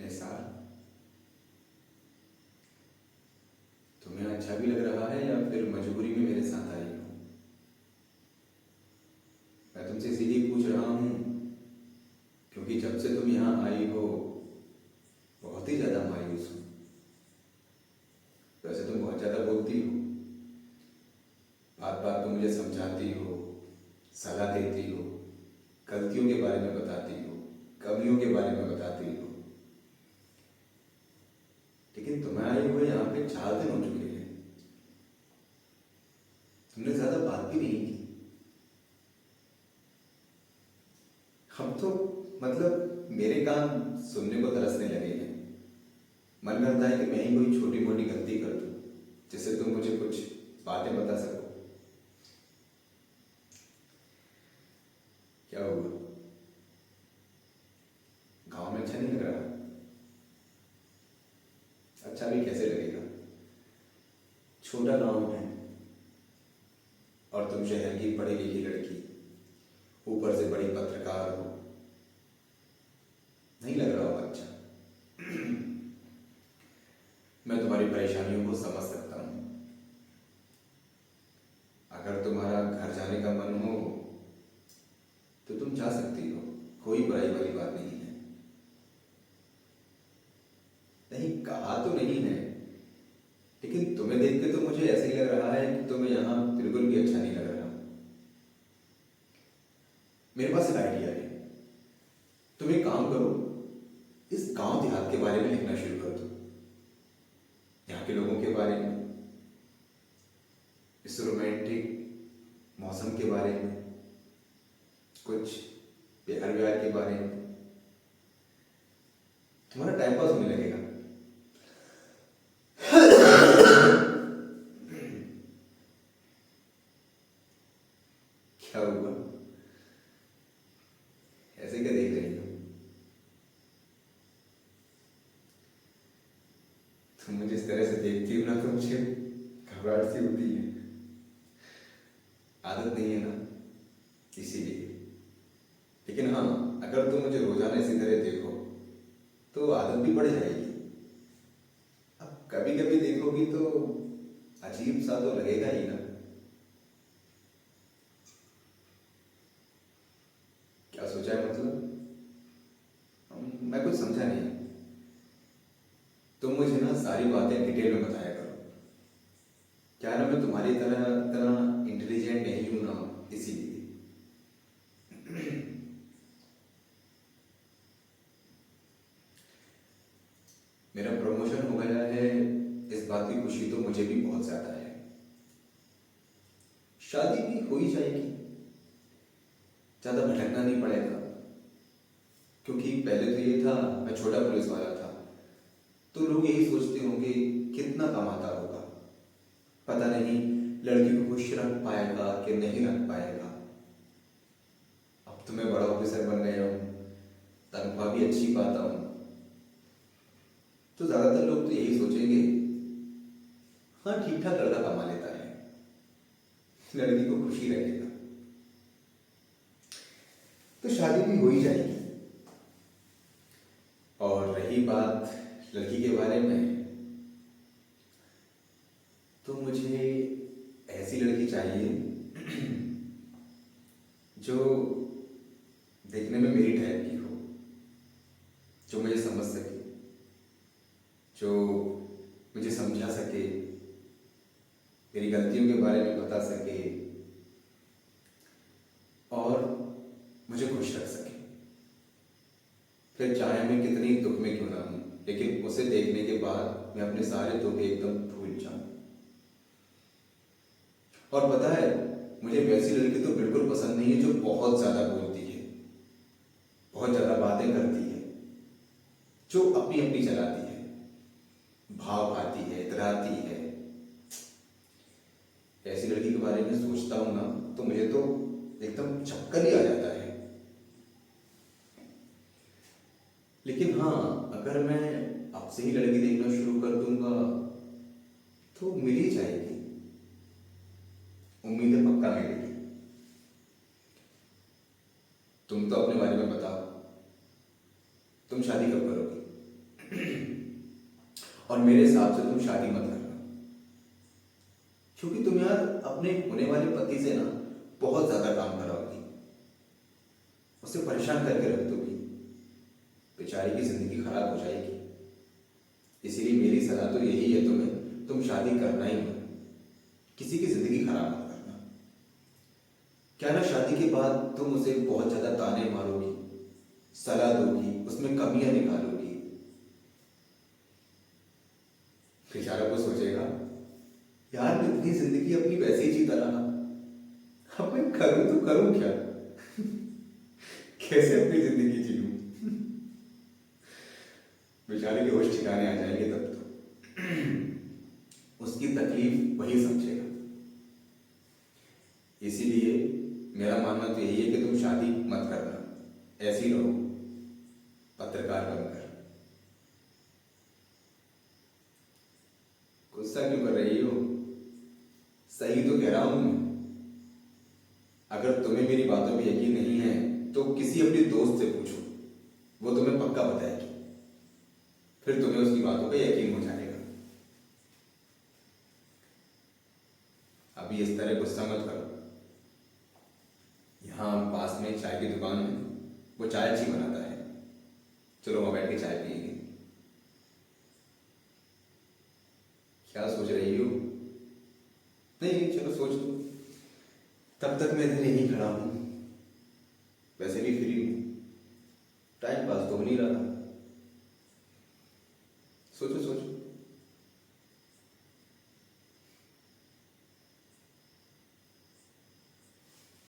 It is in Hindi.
ऐसा तुम्हें अच्छा भी लग रहा है या फिर मजबूरी में मेरे साथ आई हो? मैं तुमसे इसीलिए पूछ रहा हूँ क्योंकि जब से तुम यहाँ आई हो बहुत ही ज़्यादा मायूस हूँ। वैसे तुम बहुत ज़्यादा बोलती हो, बात बात तुम मुझे समझाती हो, सलाह देती हो, गलतियों के बारे में बताती हो, कमियों के बारे में बताती हो। लेकिन तुम्हें आए हुए यहाँ पे 4 दिन हो चुके हैं, तुमने ज़्यादा बात भी नहीं की। हम तो मतलब मेरे कान सुनने को तरसने लगे हैं। मन करता है कि मैं ही कोई छोटी मोटी गलती कर दूं जिससे तुम मुझे कुछ बातें बता सको। क्या हुआ? गांव में अच्छा नहीं लग रहा? अच्छा भी कैसे लगेगा? छोटा गांव है और तुम शहर की पढ़ी लिखी लड़की, ऊपर से बड़ी पत्रकार हो, नहीं लग रहा होगा अच्छा। मैं तुम्हारी परेशानियों को समझ सकता हूँ। अगर तुम्हारा घर जाने का मन हो तो तुम जा सकती हो, कोई बुराई वाली बात नहीं है। नहीं, कहा तो नहीं है, लेकिन तुम्हें देख के तो मुझे ऐसे ही लग रहा है कि तुम्हें यहाँ बिल्कुल भी अच्छा नहीं लग रहा। मेरे पास एक आइडिया है। तुम एक काम करो, इस गांव देहात के बारे में लिखना शुरू कर दो, यहाँ के लोगों के बारे में, इस रोमांटिक मौसम के बारे में, कुछ प्यार व्यार के बारे में। तुम्हारा टाइम पास होने लगेगा। क्या हुआ? ऐसे क्या देख रही हो? तुम मुझे इस तरह से देखती हो ना तो मुझे घबराहट सी होती है। आदत नहीं है ना, इसीलिए। लेकिन हाँ, अगर तुम मुझे रोजाना इसी तरह देखो तो आदत भी बढ़ जाएगी। अब कभी कभी देखोगी तो अजीब सा तो लगेगा ही ना। क्या सोचा है मतलब? मैं कुछ समझा नहीं। तुम मुझे ना सारी बातें डिटेल में बताया करो। क्या ना, मैं तुम्हारी तरह तरह इंटेलिजेंट नहीं हूं ना, इसीलिए। मेरा प्रमोशन हो गया है, इस बात की खुशी तो मुझे भी बहुत ज्यादा है। शादी भी हो ही जाएगी, ज्यादा भटकना नहीं पड़ेगा। क्योंकि पहले तो ये था, मैं छोटा पुलिस वाला था, तो लोग यही सोचते होंगे कितना कमाता होगा, पता नहीं लड़की को खुश रख पाएगा कि नहीं रख पाएगा। अब तो मैं बड़ा ऑफिसर बन गया हूँ, तनख्वाह भी अच्छी पाता हूँ, तो ज्यादातर लोग तो यही सोचेंगे, हाँ ठीक ठाक लड़का कमा लेता है, लड़की को खुशी रहेगा, तो शादी भी हो ही जाएगी। और रही बात लड़की के बारे में, तो मुझे ऐसी लड़की चाहिए जो देखने में मेरी टाइप की हो, जो मुझे समझ सके, जो मुझे समझा सके, मेरी गलतियों के बारे में बता सके और मुझे खुश रख सके। फिर चाहे मैं कितनी दुख में क्यों ना हूं, लेकिन उसे देखने के बाद मैं अपने सारे दुख एकदम भूल जाऊं। और पता है, मुझे वैसी लड़की तो बिल्कुल पसंद नहीं है जो बहुत ज्यादा बोलती है, बहुत ज्यादा बातें करती है, जो अपनी अपनी चलाती है, भाव आती है, इतराती है। ऐसी लड़की के बारे में सोचता हूं ना तो मुझे तो एकदम चक्कर ही आ जाता है। लेकिन हाँ, अगर मैं अब से ही लड़की देखना शुरू कर दूंगा तो मिल ही जाएगी, उम्मीद है पक्का मिलेगी। तुम तो अपने बारे में बताओ, तुम शादी कब करोगी? और मेरे हिसाब से तुम शादी मत करना, क्योंकि तुम यार अपने होने वाले पति से ना बहुत ज्यादा काम कराओगी, उसे परेशान करके रख दोगी, बेचारी की जिंदगी खराब हो जाएगी। इसीलिए मेरी सलाह तो यही है तुम्हें, तुम शादी करना ही मत, किसी की जिंदगी खराब मत करना। क्या ना शादी के बाद तुम उसे बहुत ज्यादा ताने मारोगी, सलाह दोगी, उसमें कमियां निकालोगी, बेचारा को सोचेगा यार मैं इतनी जिंदगी अपनी वैसे ही जीता रहा, अब मैं करूं तो करूं क्या कैसे अपनी जिंदगी जीऊं। बेचारे के होश ठिकाने आ जाएंगे तब तो उसकी तकलीफ वही समझेगा। इसीलिए मेरा मानना तो यही है कि तुम शादी मत करना, ऐसे ही रहो पत्रकार बनकर। गुस्सा क्यों कर रही हो, सही तो कह रहा हूं मैं। अगर तुम्हें मेरी बातों में यकीन नहीं है तो किसी अपने दोस्त से पूछो, वो तुम्हें पक्का बताएगी, फिर तुम्हें उसकी बातों पे यकीन हो जाएगा। अभी इस तरह गुस्सा मत करो। यहाँ पास में चाय की दुकान है, वो चाय अच्छी बनाता है, चलो वहां बैठ के चाय पिएंगे। क्या सोच रही हो? नहीं चलो सोच लो, तब तक मैं इधर यहीं खड़ा हूं, वैसे भी फ्री हूं, टाइम पास तो हो नहीं रहा।